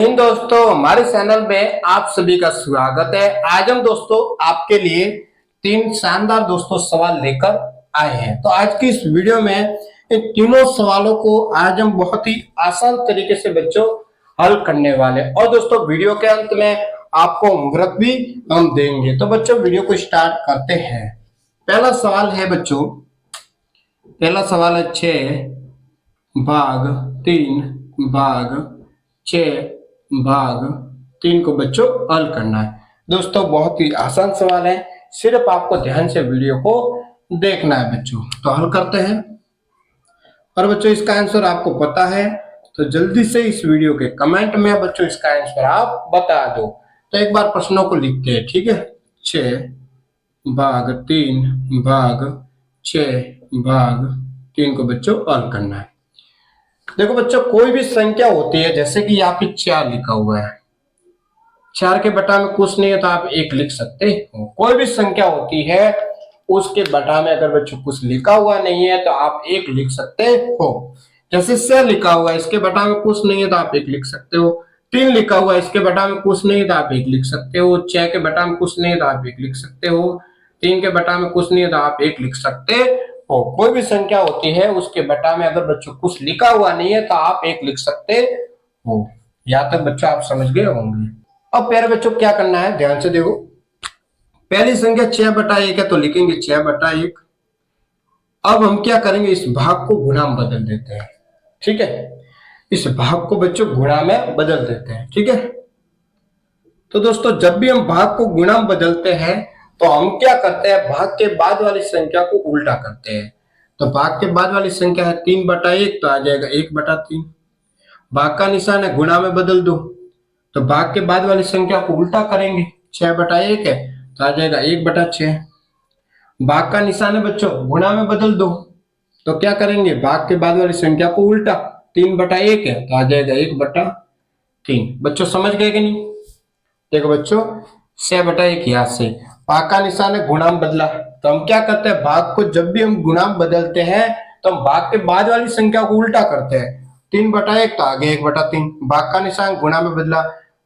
इन दोस्तों हमारे चैनल में आप सभी का स्वागत है। आज हम दोस्तों आपके लिए तीन शानदार दोस्तों सवाल लेकर आए हैं। तो आज की इस वीडियो में इन तीनों सवालों को आज हम बहुत ही आसान तरीके से बच्चों हल करने वाले हैं। और दोस्तों वीडियो के अंत में आपको होमवर्क भी हम देंगे। तो बच्चों वीडियो को स्टार्ट करते हैं। पहला सवाल है बच्चों, पहला सवाल है 6 भाग 3 भाग 6 भाग 3 को बच्चों हल करना है। दोस्तों बहुत ही आसान सवाल है, सिर्फ आपको ध्यान से वीडियो को देखना है बच्चों। तो हल करते हैं। और बच्चों इसका आंसर आपको पता है तो जल्दी से इस वीडियो के कमेंट में बच्चों इसका आंसर आप बता दो। तो एक बार प्रश्नों को लिखते हैं, ठीक है। 6 भाग 3 भाग 6 भाग 3 को बच्चों हल करना है। देखो बच्चों कोई भी संख्या होती है, जैसे कि यहाँ पे 4 लिखा हुआ है, 4 के बटा में कुछ नहीं है तो आप 1 लिख सकते हो। कोई भी संख्या होती है उसके बटा में अगर बच्चों कुछ लिखा हुआ नहीं है तो आप 1 लिख सकते हो। जैसे 6 लिखा हुआ है, इसके बटा में कुछ नहीं है तो आप 1 लिख सकते हो। 3 लिखा हुआ है, इसके बटा में कुछ नहीं है तो आप 1 लिख सकते हो। 6 के बटा में कुछ नहीं है तो आप 1 लिख सकते हो। 3 के बटा में कुछ नहीं है तो आप 1 लिख सकते हो। कोई भी संख्या होती है उसके बटा में अगर बच्चों कुछ लिखा हुआ नहीं है तो आप 1 लिख सकते हो। यहाँ तक बच्चों आप समझ गए होंगे। अब प्यारे बच्चों क्या करना है, ध्यान से देखो। पहली संख्या 6/1 है तो लिखेंगे 6/1। अब हम क्या करेंगे, इस भाग को गुणा में बदल देते हैं, ठीक है। इस भाग को बच्चों गुणा में बदल देते हैं, ठीक है। तो दोस्तों जब भी हम भाग को गुणा में बदलते हैं तो हम क्या करते हैं, भाग के बाद वाली संख्या को उल्टा करते हैं। तो भाग के बाद वाली संख्या है 3/1 तो आ जाएगा 1/3। भाग का निशान है गुणा में बदल दो, तो भाग के बाद वाली संख्या को उल्टा करेंगे। 6/1 है तो आ जाएगा 1/6। भाग का निशान है बच्चों गुणा में बदल दो, तो क्या करेंगे, भाग के बाद वाली संख्या को उल्टा। 3/1 है तो आ जाएगा 1/3। बच्चों समझ गए कि नहीं। देखो बच्चों 6/1 यहाँ से भाग का निशान है गुणा में बदला, तो हम क्या करते हैं, भाग को जब भी हम गुणा में बदलते हैं तो हम भाग के बाद वाली संख्या को उल्टा करते हैं। 3/1 तो आगे 1/3। भाग का निशान गुणा में बदला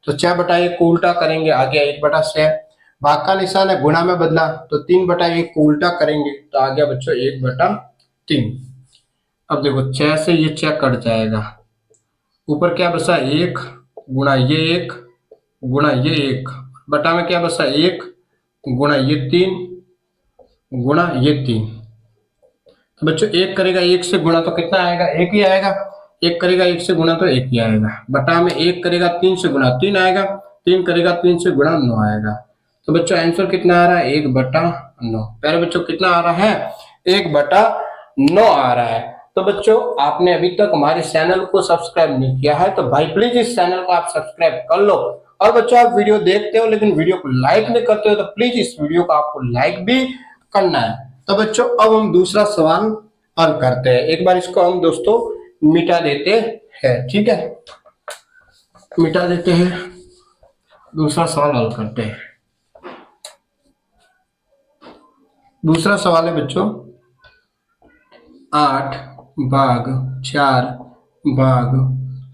तो 6/1 को उल्टा करेंगे, आगे 1/6। भाग का निशान है गुणा में बदला तो 3/1 को उल्टा करेंगे तो आ गया बच्चों 1/3। अब देखो 6 से ये 6 कट जाएगा, ऊपर क्या बचा, 1 गुणा ये 1 गुणा ये 1, बटा में क्या बचा, 1 गुणा ये 3 गुणा ये 3। तो बच्चों 1 करेगा 1 से गुणा तो कितना आएगा, 1 ही आएगा। 1 करेगा 1 से गुणा तो 1 ही आएगा। बटा में 1 करेगा 3 से गुणा 3 आएगा। 3 करेगा 3 से गुणा 9 आएगा। तो बच्चों आंसर कितना आ रहा है, 1/9। प्यारे बच्चों कितना आ रहा है, 1/9 आ रहा है। तो बच्चों आपने अभी तक हमारे चैनल को सब्सक्राइब नहीं किया है तो भाई प्लीज इस चैनल को आप सब्सक्राइब कर लो। और बच्चों आप वीडियो देखते हो लेकिन वीडियो को लाइक नहीं करते हो तो प्लीज इस वीडियो को आपको लाइक भी करना है। तो बच्चों अब हम दूसरा सवाल हल करते हैं। एक बार इसको हम दोस्तों मिटा देते हैं, ठीक है, मिटा देते हैं। दूसरा सवाल हल करते हैं। दूसरा सवाल है बच्चों 8 भाग 4 भाग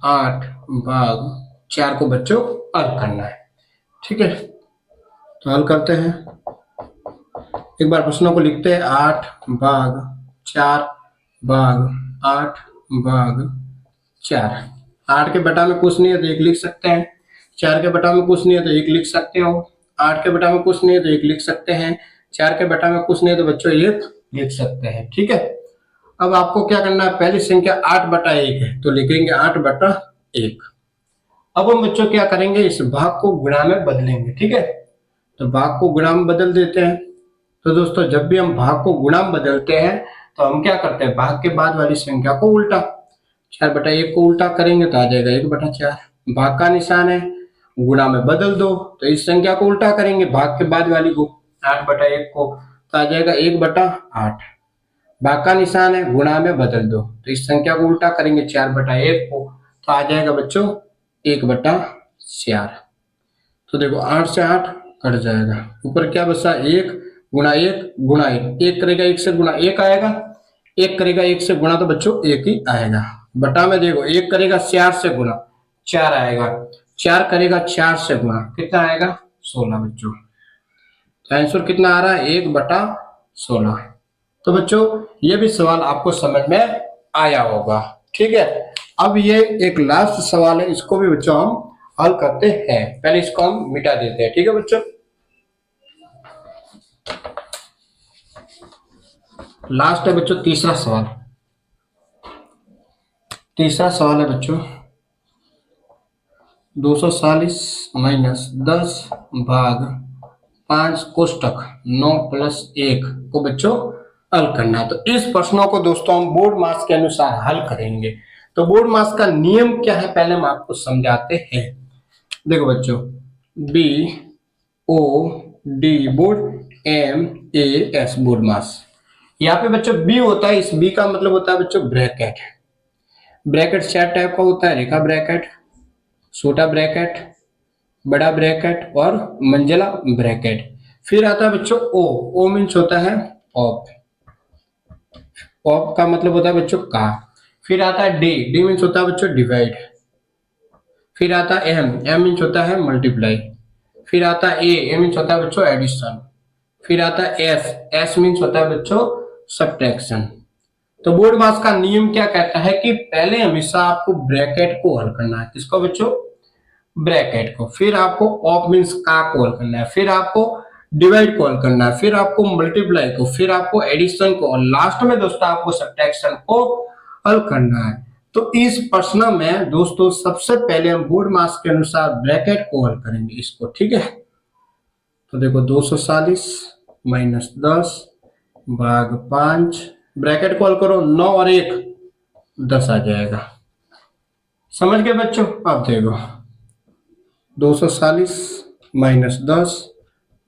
8 भाग 4 को बच्चों हल करना है, ठीक है। तो हल करते हैं। एक बार प्रश्नों को लिखते हैं। 8 भाग 4 भाग 8 भाग 4। 8 के बटा में कुछ नहीं है तो 1 लिख सकते हैं। 4 के बटा में कुछ नहीं है तो 1 लिख सकते हो। 8 के बटा में कुछ नहीं है तो 1 लिख सकते हैं। 4 के बटा में कुछ नहीं है तो बच्चों 1 लिख सकते हैं, ठीक है। अब आपको क्या करना है, पहली संख्या 8/1 है तो लिखेंगे 8/1। अब हम बच्चों क्या करेंगे, इस भाग को गुणा में बदलेंगे, ठीक है। तो भाग को गुणा में बदल देते हैं। तो दोस्तों जब भी हम भाग को गुणा में बदलते हैं तो हम क्या करते हैं, भाग के बाद वाली संख्या को उल्टा। 4/1 को उल्टा करेंगे तो आ जाएगा 1/4। भाग का निशान है गुणा में बदल दो, तो इस संख्या को उल्टा करेंगे भाग के बाद वाली को, 8/1 को, तो आ जाएगा 1/8। भाग का निशान है गुणा में बदल दो, तो इस संख्या को उल्टा करेंगे 4/1 को, तो आ जाएगा बच्चों 1/4। तो देखो 8 से 8 कट जाएगा, ऊपर क्या बचा, 1 गुणा 1 गुणा 1। 1 करेगा 1 से गुणा 1 आएगा। 1 करेगा 1 से गुणा तो बच्चों 1 ही आएगा। बटा में देखो 1 करेगा 4 से गुणा 4 आएगा। 4 करेगा 4 से गुणा, कितना आएगा 16 बच्चों। तो आंसर कितना आ रहा है 1/16। तो बच्चों ये भी सवाल आपको समझ में आया होगा, ठीक है। अब ये एक लास्ट सवाल है, इसको भी बच्चों हम हल करते हैं। पहले इसको हम मिटा देते हैं, ठीक है बच्चों। लास्ट है बच्चों तीसरा सवाल। तीसरा सवाल है बच्चों 240 माइनस 10 भाग 5 कोष्टक 9 प्लस 1 को बच्चों हल करना है। तो इस प्रश्नों को दोस्तों हम बोर्ड मार्क्स के अनुसार हल करेंगे। तो बोर्ड मार्क्स का नियम क्या है पहले हम आपको समझाते हैं। देखो बच्चों B O D board M A S board marks. यहाँ पे बच्चों बी होता है, इस बी का मतलब होता है बच्चों ब्रैकेट। ब्रैकेट 4 टाइप का होता है, रेखा ब्रैकेट, छोटा ब्रैकेट, बड़ा ब्रैकेट और मंजिला ब्रैकेट। फिर आता है बच्चों ओ। ओ मीन्स होता है ऑफ। ऑफ का मतलब होता है बच्चों का। फिर आता है डी। डी मीन्स होता है बच्चों डिवाइड। फिर आता है एम। एम मीन्स होता है मल्टीप्लाई। फिर आता है ए। ए मीन्स होता है बच्चों एडिशन। फिर आता है एस। एस मीन्स होता है बच्चों सब्ट्रैक्शन। तो बोर्ड मार्क्स का नियम क्या कहता है कि पहले हमेशा आपको ब्रैकेट को हल करना है। किसको बच्चों ब्रैकेट को। फिर आपको ऑफ मीन्स का को हल करना है। फिर आपको डिवाइड को हल करना है। फिर आपको मल्टीप्लाई को। फिर आपको एडिशन को। और लास्ट में दोस्तों आपको सब्ट्रैक्शन को हल करना है। तो इस प्रश्न में दोस्तों सबसे पहले हम बोर्ड मार्क्स के अनुसार ब्रैकेट को हल करेंगे इसको, ठीक है। तो देखो 240 माइनस 10 भाग 5, ब्रैकेट को हल करो 9 और 1 10 आ जाएगा। समझ गए बच्चों। अब देखो 240 माइनस 10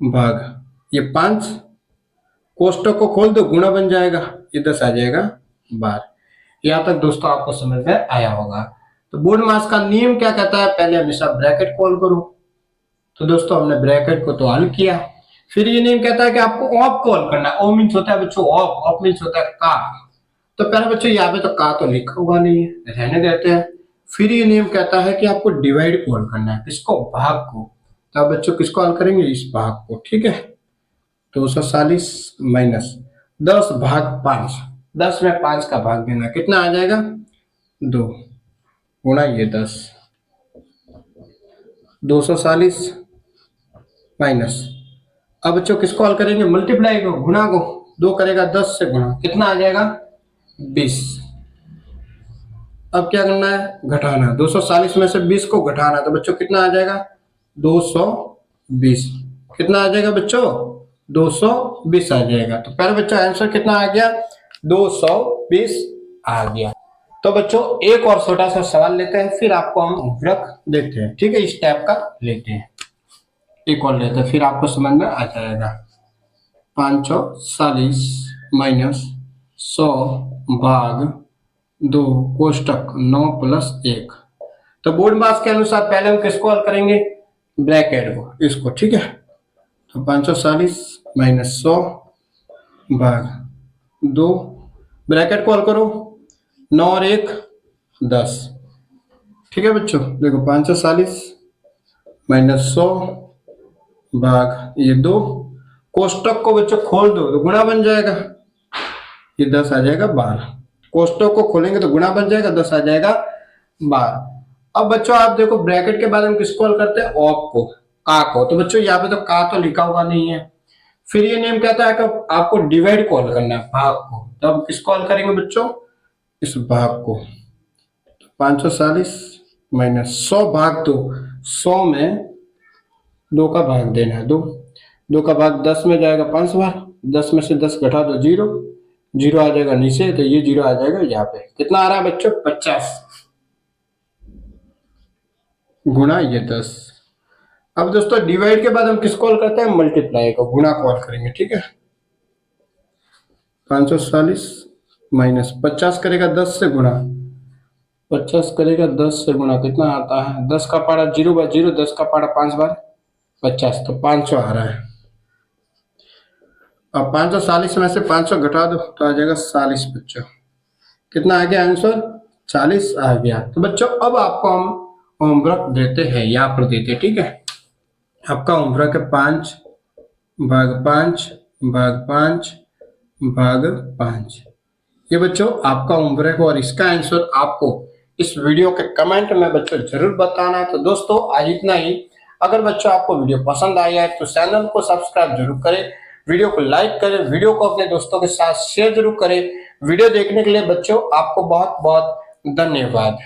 भाग ये 5, कोष्टक को खोल दो गुणा बन जाएगा, ये 10 आ जाएगा 12। यहां तक दोस्तों आपको समझ में आया होगा। तो बोर्ड मार्क्स का नियम क्या कहता है पहले हमेशा ब्रैकेट को हल करो। तो दोस्तों हमने ब्रैकेट को तो हल किया। फिर ये नियम कहता है कि आपको ऑफ को हल करना है। ओ मीन्स होता है बच्चों ऑफ। ऑफ मीन्स होता है का। तो पहले बच्चों यहाँ पे तो का तो लिखा हुआ नहीं है, रहने देते हैं। फिर ये नियम कहता है कि आपको डिवाइड को हल करना है। किसको भाग को। तो अब बच्चों किसको हल करेंगे इस भाग को, ठीक है। 240 माइनस 10 भाग 5, 10 में 5 का भाग देना, कितना आ जाएगा 2 गुणा ये 10। 240 माइनस, अब बच्चों किसको हल करेंगे मल्टीप्लाई को, गुणा को। 2 करेगा 10 से गुणा, कितना आ जाएगा 20। अब क्या करना है घटाना। 240 में से 20 को घटाना, तो बच्चों कितना आ जाएगा 220। कितना आ जाएगा बच्चों 220 आ जाएगा। तो पहले बच्चों आंसर कितना आ गया 220 आ गया। तो बच्चों एक और छोटा सा सवाल लेते हैं, फिर आपको हम वृत्त देखते हैं, ठीक है। इस टाइप का लेते हैं, एक और लेते हैं, फिर आपको समझ में आ जाएगा। 540 माइनस 100 भाग 2 कोष्टक 9 प्लस 1। तो बोर्ड मार्क्स के अनुसार पहले हम किसको हल करेंगे ब्रैकेट को, इसको, ठीक है। तो 540 माइनस 100 भाग 2, ब्रैकेट को हल करो 9 और 1 10, ठीक है बच्चों। देखो 540 माइनस 100 भाग ये 2, कोष्टक को बच्चों खोल दो तो गुणा बन जाएगा, ये 10 आ जाएगा 12। कोष्टक को खोलेंगे तो गुणा बन जाएगा, 10 आ जाएगा 12। अब बच्चों आप देखो ब्रैकेट के बाद हम किसको हल करते हैं ऑफ को, का को। तो बच्चों यहाँ पे तो का तो लिखा हुआ नहीं है। फिर ये नियम कहता है कि आपको डिवाइड को हल करना है भाग को। तो अब किसको हल करेंगे बच्चों इस भाग को। 540 माइनस 100 भाग 2, 100 में 2 का भाग देना है, 2 का भाग 10 में जाएगा 5 बार, 10 में से 10 घटा दो 0, 0 आ जाएगा नीचे, तो ये 0 आ जाएगा यहाँ पे। कितना आ रहा है बच्चों 50 गुणा ये 10। अब दोस्तों डिवाइड के बाद हम किसको हल करते हैं मल्टीप्लाई को, गुणा को हल करेंगे, ठीक है। 540 माइनस 50 करेगा 10 से गुणा, 50 करेगा 10 से गुणा, कितना आता है 10 का पारा 0 बार 0, 10 का पारा 5 बार 50, तो 500 आ रहा है। अब 540 में से 500 घटा दो तो आ जाएगा 40 बच्चों। कितना आ गया आंसर 40 आ गया। तो बच्चों अब आपको हम होमवर्क देते हैं, यहाँ पर देते, ठीक है। आपका होमवर्क है 5 भाग 5 भाग 5 भाग 5। ये बच्चों आपका होमवर्क और इसका आंसर आपको इस वीडियो के कमेंट में बच्चों जरूर बताना। तो दोस्तों आज इतना ही। अगर बच्चों आपको वीडियो पसंद आया है तो चैनल को सब्सक्राइब जरूर करें, वीडियो को लाइक करें, वीडियो को अपने दोस्तों के साथ शेयर जरूर करें। वीडियो देखने के लिए बच्चों आपको बहुत बहुत धन्यवाद।